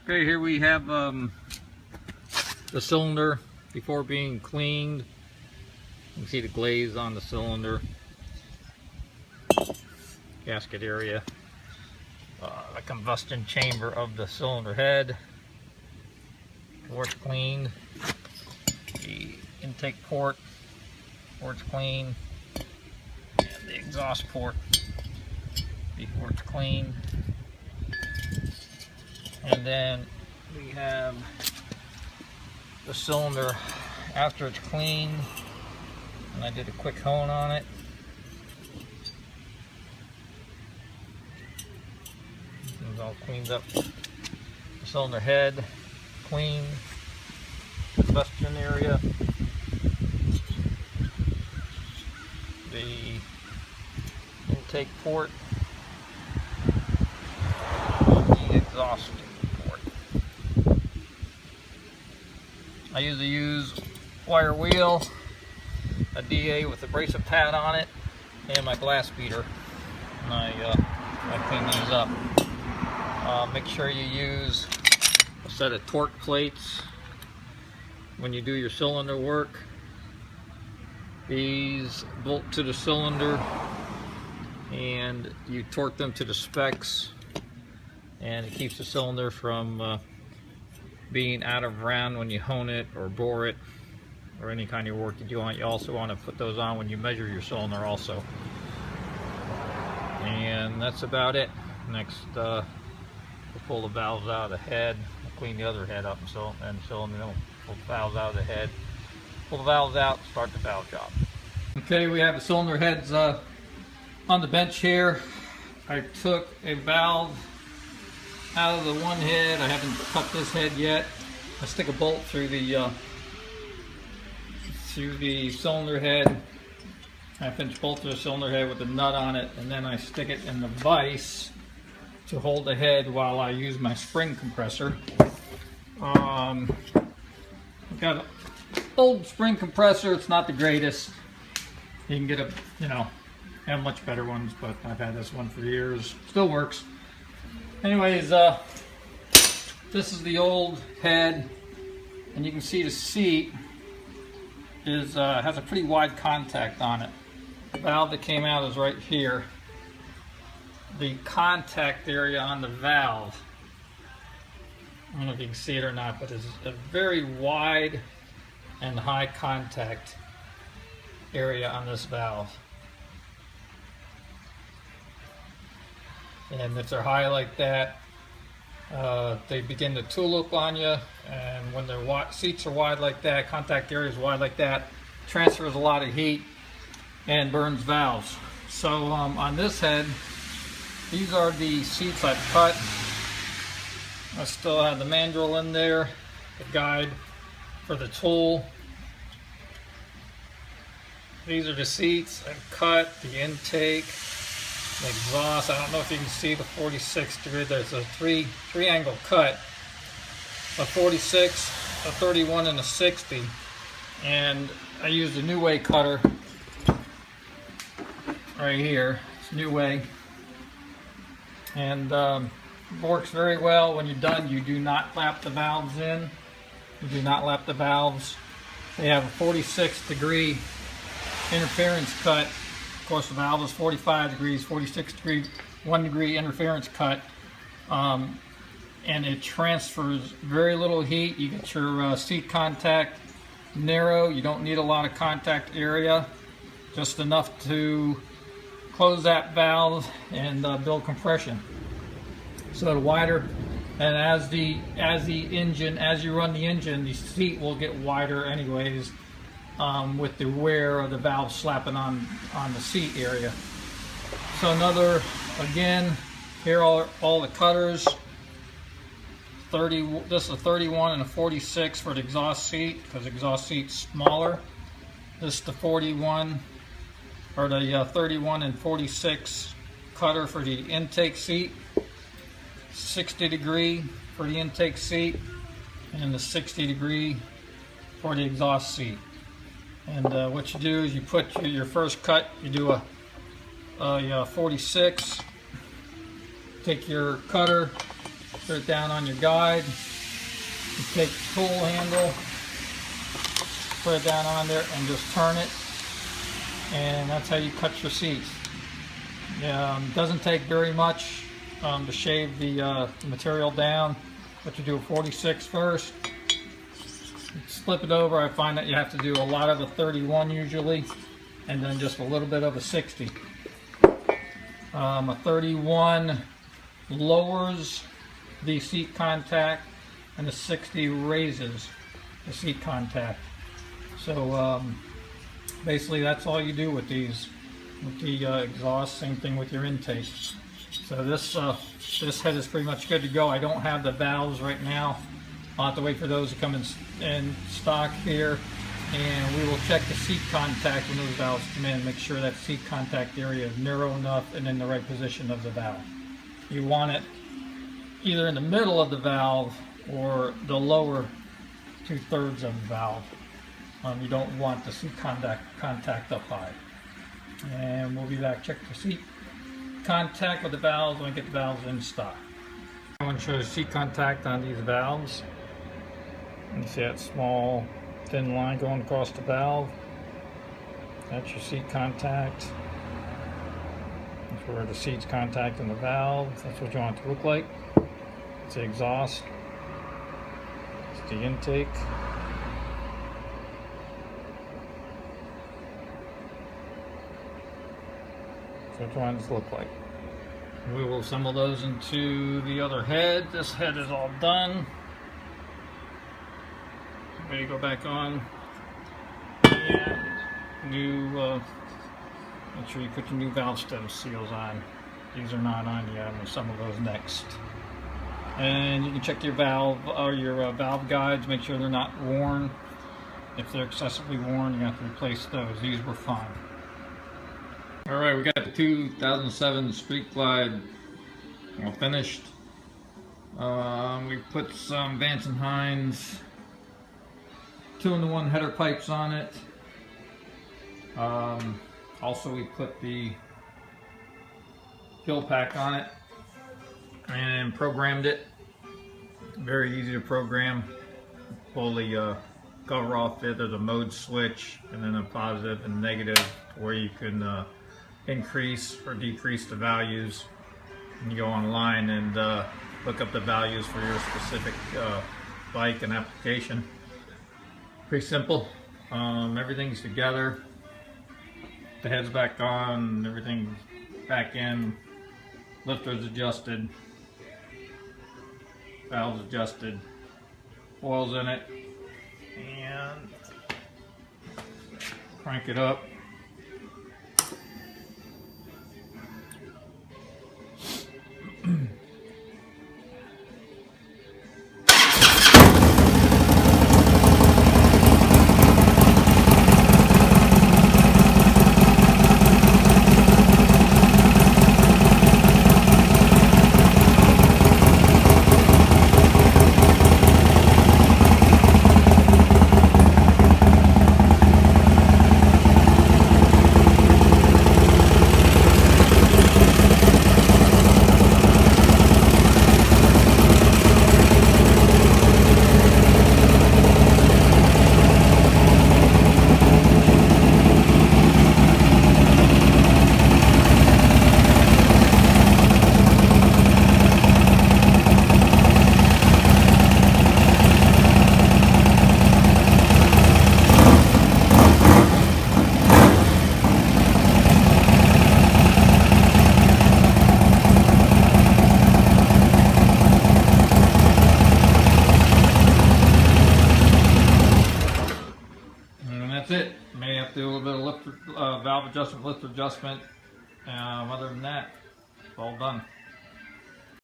Okay, here we have the cylinder before being cleaned. You can see the glaze on the cylinder, gasket area, the combustion chamber of the cylinder head, before it's cleaned, the intake port before it's cleaned, and the exhaust port before it's cleaned. And then we have the cylinder after it's cleaned, and I did a quick hone on it. It's all cleaned up. The cylinder head clean, combustion area, the intake port, the exhaust port. I usually use wire wheel, a DA with abrasive pad on it, and my glass beater. And I clean these up. Make sure you use a set of torque plates when you do your cylinder work. These bolt to the cylinder and you torque them to the specs, and it keeps the cylinder from being out of round when you hone it or bore it or any kind of work that you want. You also want to put those on when you measure your cylinder also. And that's about it. Next, we'll pull the valves out of the head, we'll clean the other head up, and cylinder, then we'll pull the valves out of the head, pull the valves out, start the valve job. Okay, we have the cylinder heads on the bench here. I took a valve out of the one head. I haven't cut this head yet. I stick a bolt through the cylinder head. I finish bolt through the cylinder head with a nut on it, and then I stick it in the vise to hold the head while I use my spring compressor. I've got an old spring compressor. It's not the greatest. You can get have much better ones, but I've had this one for years. Still works. Anyways, this is the old head, and you can see the seat has a pretty wide contact on it. The valve that came out is right here. The contact area on the valve, I don't know if you can see it or not, but it's a very wide and high contact area on this valve. And if they're high like that, they begin to tool up on you, and when their seats are wide like that, contact area is wide like that, transfers a lot of heat and burns valves. So on this head, these are the seats I've cut. I still have the mandrel in there, the guide for the tool. These are the seats I've cut, the intake, the exhaust. I don't know if you can see the 46 degree. There's a three angle cut, a 46, a 31, and a 60. And I used a New Way cutter right here. It's New Way, and works very well. When you're done, you do not lap the valves in. You do not lap the valves. They have a 46 degree interference cut. Of course, the valve is 45 degrees, 46 degree, 1 degree interference cut, and it transfers very little heat. You get your seat contact narrow. You don't need a lot of contact area, just enough to close that valve and build compression. So the wider, and as you run the engine, the seat will get wider anyways, with the wear of the valve slapping on the seat area. So again, here are all the cutters. This is a 31 and a 46 for the exhaust seat, because the exhaust seat's smaller. This is the 41, or the 31 and 46 cutter for the intake seat. 60 degree for the intake seat, and the 60 degree for the exhaust seat. And what you do is you put your first cut, you do a 46, take your cutter, put it down on your guide. You take the tool handle, put it down on there, and just turn it. And that's how you cut your seats. Doesn't take very much to shave the material down, but you do a 46 first. Flip it over. I find that you have to do a lot of a 31 usually, and then just a little bit of a 60. A 31 lowers the seat contact, and the 60 raises the seat contact. So basically that's all you do with these, with the exhaust. Same thing with your intake. So this head is pretty much good to go. I don't have the valves right now. I'll have to wait for those to come in stock here, and we will check the seat contact when those valves come in. Make sure that seat contact area is narrow enough and in the right position of the valve. You want it either in the middle of the valve or the lower 2/3 of the valve. You don't want the seat contact up high. And we'll be back. Check the seat contact with the valves when we get the valves in stock. I want to show you seat contact on these valves. You see that small thin line going across the valve? That's your seat contact. That's where the seat's contacting the valve. That's what you want it to look like. It's the exhaust. It's the intake. That's what you want it to look like. We will assemble those into the other head. This head is all done. Ready to go back on. And make sure you put your new valve stem seals on. These are not on yet. I'm going to assemble those next. And you can check your valve or your valve guides. Make sure they're not worn. If they're excessively worn, you have to replace those. These were fine. All right, we got the 2007 Street Glide all finished. We put some Vance & Hines 2-in-1 header pipes on it. Also, we put the fuel pack on it and programmed it. Very easy to program. Pull the cover off it. There's a mode switch and then a positive and negative where you can increase or decrease the values. And you go online and look up the values for your specific bike and application. Pretty simple. Everything's together. The head's back on, everything's back in. Lifter's adjusted. Valves adjusted. Oil's in it. And crank it up. That's it. May have to do a little bit of valve adjustment, lift adjustment. Other than that, it's all done.